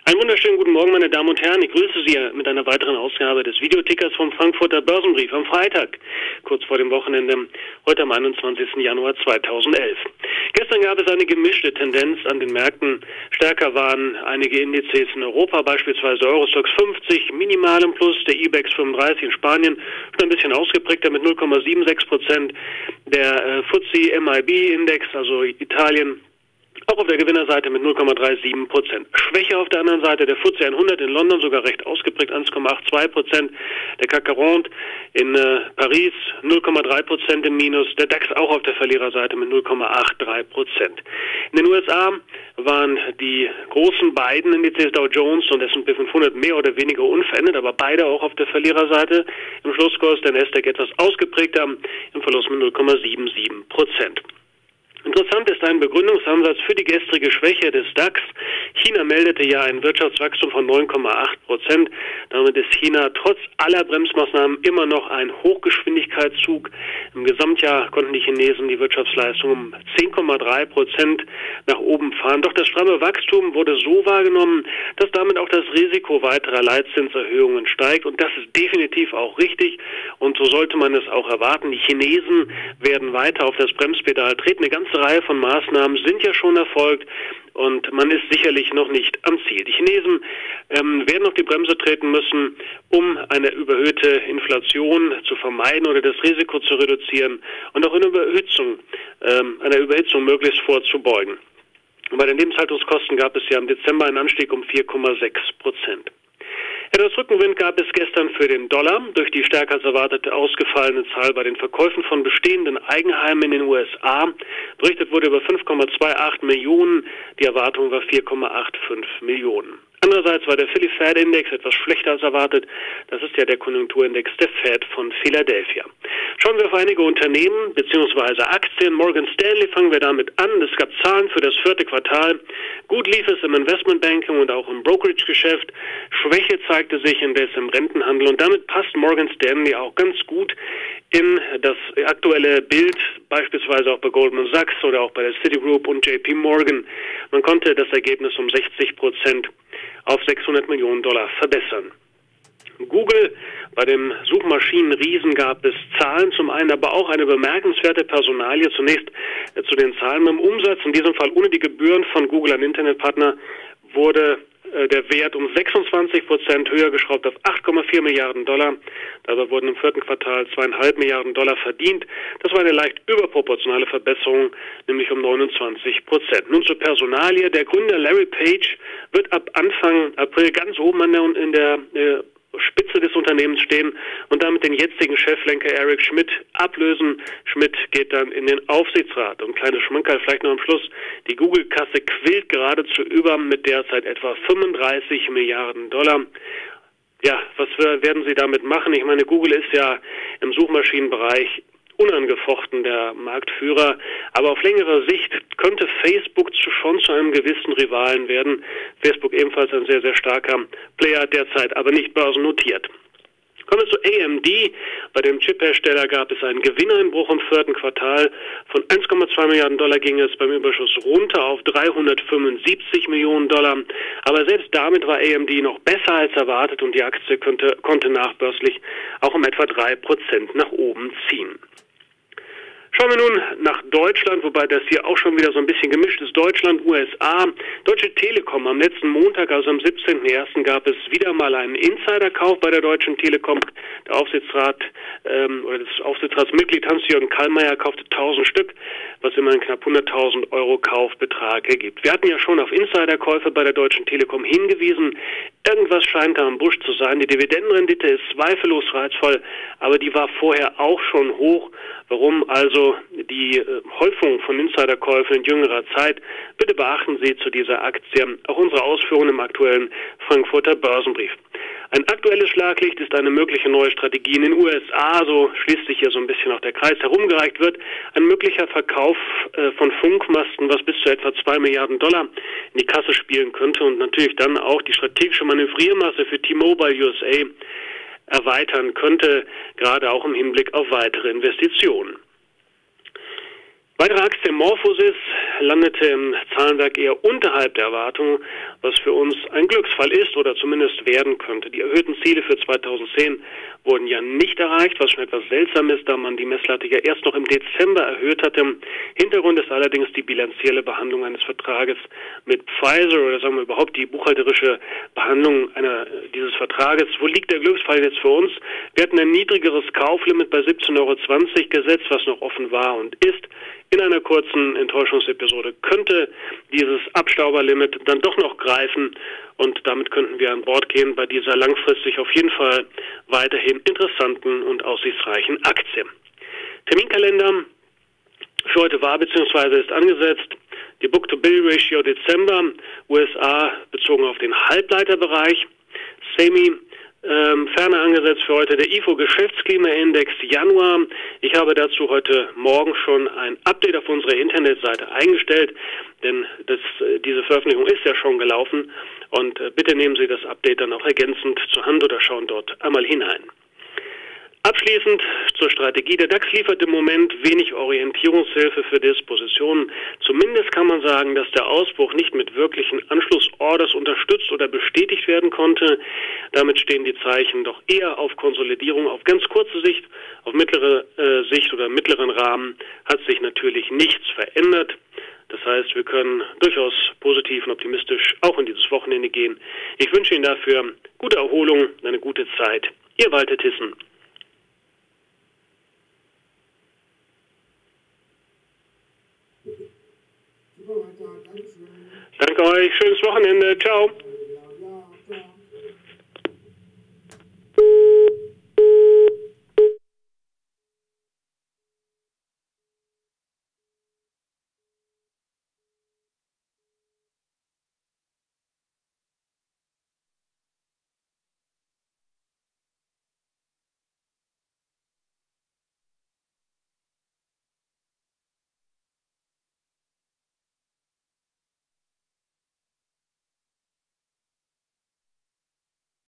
Einen wunderschönen guten Morgen, meine Damen und Herren. Ich grüße Sie mit einer weiteren Ausgabe des Videotickers vom Frankfurter Börsenbrief am Freitag, kurz vor dem Wochenende, heute am 21. Januar 2011. Gestern gab es eine gemischte Tendenz an den Märkten. Stärker waren einige Indizes in Europa, beispielsweise Eurostoxx 50, minimal im Plus, der IBEX 35 in Spanien, schon ein bisschen ausgeprägter mit 0,76%, der FTSE MIB-Index, also Italien, auch auf der Gewinnerseite mit 0,37%. Schwächer auf der anderen Seite der FTSE 100 in London, sogar recht ausgeprägt, 1,82%. Der CAC 40 in Paris 0,3% im Minus. Der DAX auch auf der Verliererseite mit 0,83%. In den USA waren die großen beiden Indizes Dow Jones und S&P 500 mehr oder weniger unverändert, aber beide auch auf der Verliererseite. Im Schlusskurs der Nasdaq etwas ausgeprägter, im Verlust mit 0,77%. Interessant ist ein Begründungsansatz für die gestrige Schwäche des DAX. China meldete ja ein Wirtschaftswachstum von 9,8%. Damit ist China trotz aller Bremsmaßnahmen immer noch ein Hochgeschwindigkeitszug. Im Gesamtjahr konnten die Chinesen die Wirtschaftsleistung um 10,3% nach oben fahren. Doch das stramme Wachstum wurde so wahrgenommen, dass damit auch das Risiko weiterer Leitzinserhöhungen steigt. Und das ist definitiv auch richtig. Und so sollte man es auch erwarten. Die Chinesen werden weiter auf das Bremspedal treten. Eine ganze Reihe von Maßnahmen sind ja schon erfolgt und man ist sicherlich noch nicht am Ziel. Die Chinesen werden auf die Bremse treten müssen, um eine überhöhte Inflation zu vermeiden oder das Risiko zu reduzieren und auch einer Überhitzung möglichst vorzubeugen. Und bei den Lebenshaltungskosten gab es ja im Dezember einen Anstieg um 4,6%. Etwas Rückenwind gab es gestern für den Dollar durch die stärker als erwartete ausgefallene Zahl bei den Verkäufen von bestehenden Eigenheimen in den USA. Berichtet wurde über 5,28 Millionen, die Erwartung war 4,85 Millionen. Andererseits war der Philly Fed Index etwas schlechter als erwartet. Das ist ja der Konjunkturindex der Fed von Philadelphia. Schauen wir auf einige Unternehmen bzw. Aktien. Morgan Stanley fangen wir damit an. Es gab Zahlen für das 4. Quartal. Gut lief es im Investmentbanking und auch im Brokerage-Geschäft. Schwäche zeigte sich indes im Rentenhandel und damit passt Morgan Stanley auch ganz gut in das aktuelle Bild, beispielsweise auch bei Goldman Sachs oder auch bei der Citigroup und JP Morgan. Man konnte das Ergebnis um 60% auf $600 Millionen verbessern. Google, bei dem Suchmaschinenriesen gab es Zahlen zum einen, aber auch eine bemerkenswerte Personalie. Zunächst zu den Zahlen. Beim Umsatz, in diesem Fall ohne die Gebühren von Google an Internetpartner, wurde der Wert um 26% höher geschraubt auf $8,4 Milliarden. Dabei wurden im 4. Quartal $2,5 Milliarden verdient. Das war eine leicht überproportionale Verbesserung, nämlich um 29%. Nun zur Personalie. Der Gründer Larry Page wird ab Anfang April ganz oben in der Spitze des Unternehmens stehen und damit den jetzigen Cheflenker Eric Schmidt ablösen. Schmidt geht dann in den Aufsichtsrat. Und kleines Schmankerl vielleicht noch am Schluss. Die Google-Kasse quillt geradezu über mit derzeit etwa $35 Milliarden. Ja, was werden sie damit machen? Ich meine, Google ist ja im Suchmaschinenbereich unangefochten der Marktführer, aber auf längere Sicht könnte Facebook schon zu einem gewissen Rivalen werden. Facebook ebenfalls ein sehr, sehr starker Player, derzeit aber nicht börsennotiert. Kommen wir zu AMD. Bei dem Chiphersteller gab es einen Gewinneinbruch im 4. Quartal. Von $1,2 Milliarden ging es beim Überschuss runter auf $375 Millionen. Aber selbst damit war AMD noch besser als erwartet und die Aktie konnte nachbörslich auch um etwa 3% nach oben ziehen. Schauen wir nun nach Deutschland, wobei das hier auch schon wieder so ein bisschen gemischt ist. Deutschland, USA, Deutsche Telekom. Am letzten Montag, also am 17.01. gab es wieder mal einen Insiderkauf bei der Deutschen Telekom. Der Aufsichtsrat oder das Aufsichtsratsmitglied Hans-Jürgen Kallmeier kaufte 1000 Stück, was immerhin knapp 100.000 € Kaufbetrag ergibt. Wir hatten ja schon auf Insiderkäufe bei der Deutschen Telekom hingewiesen. Irgendwas scheint da am Busch zu sein. Die Dividendenrendite ist zweifellos reizvoll, aber die war vorher auch schon hoch. Warum also die Häufung von Insiderkäufen in jüngerer Zeit? Bitte beachten Sie zu dieser Aktie auch unsere Ausführungen im aktuellen Frankfurter Börsenbrief. Ein aktuelles Schlaglicht ist eine mögliche neue Strategie in den USA, so schließt sich hier so ein bisschen auch der Kreis herumgereicht wird. Ein möglicher Verkauf von Funkmasten, was bis zu etwa $2 Milliarden in die Kasse spielen könnte und natürlich dann auch die strategische Manövriermasse für T-Mobile USA erweitern könnte, gerade auch im Hinblick auf weitere Investitionen. Weitere Aktie Morphosis landete im Zahlenwerk eher unterhalb der Erwartungen, was für uns ein Glücksfall ist oder zumindest werden könnte. Die erhöhten Ziele für 2010 wurden ja nicht erreicht, was schon etwas seltsam ist, da man die Messlatte ja erst noch im Dezember erhöht hatte. Hintergrund ist allerdings die bilanzielle Behandlung eines Vertrages mit Pfizer oder sagen wir überhaupt die buchhalterische Behandlung dieses Vertrages. Wo liegt der Glücksfall jetzt für uns? Wir hatten ein niedrigeres Kauflimit bei 17,20 € gesetzt, was noch offen war und ist. In einer kurzen Enttäuschungsepisode könnte dieses Abstauberlimit dann doch noch greifen und damit könnten wir an Bord gehen bei dieser langfristig auf jeden Fall weiterhin interessanten und aussichtsreichen Aktie. Terminkalender für heute war bzw. ist angesetzt. Die Book-to-Bill-Ratio Dezember, USA bezogen auf den Halbleiterbereich, Semi ferner angesetzt für heute der IFO-Geschäftsklimaindex Januar. Ich habe dazu heute Morgen schon ein Update auf unserer Internetseite eingestellt, denn diese Veröffentlichung ist ja schon gelaufen und bitte nehmen Sie das Update dann auch ergänzend zur Hand oder schauen dort einmal hinein. Abschließend zur Strategie. Der DAX liefert im Moment wenig Orientierungshilfe für Dispositionen. Zumindest kann man sagen, dass der Ausbruch nicht mit wirklichen Anschlussorders unterstützt oder bestätigt werden konnte. Damit stehen die Zeichen doch eher auf Konsolidierung. Auf ganz kurze Sicht, auf mittlere Sicht oder mittleren Rahmen hat sich natürlich nichts verändert. Das heißt, wir können durchaus positiv und optimistisch auch in dieses Wochenende gehen. Ich wünsche Ihnen dafür gute Erholung, eine gute Zeit. Ihr Walter Thyssen. Danke euch, schönes Wochenende, ciao.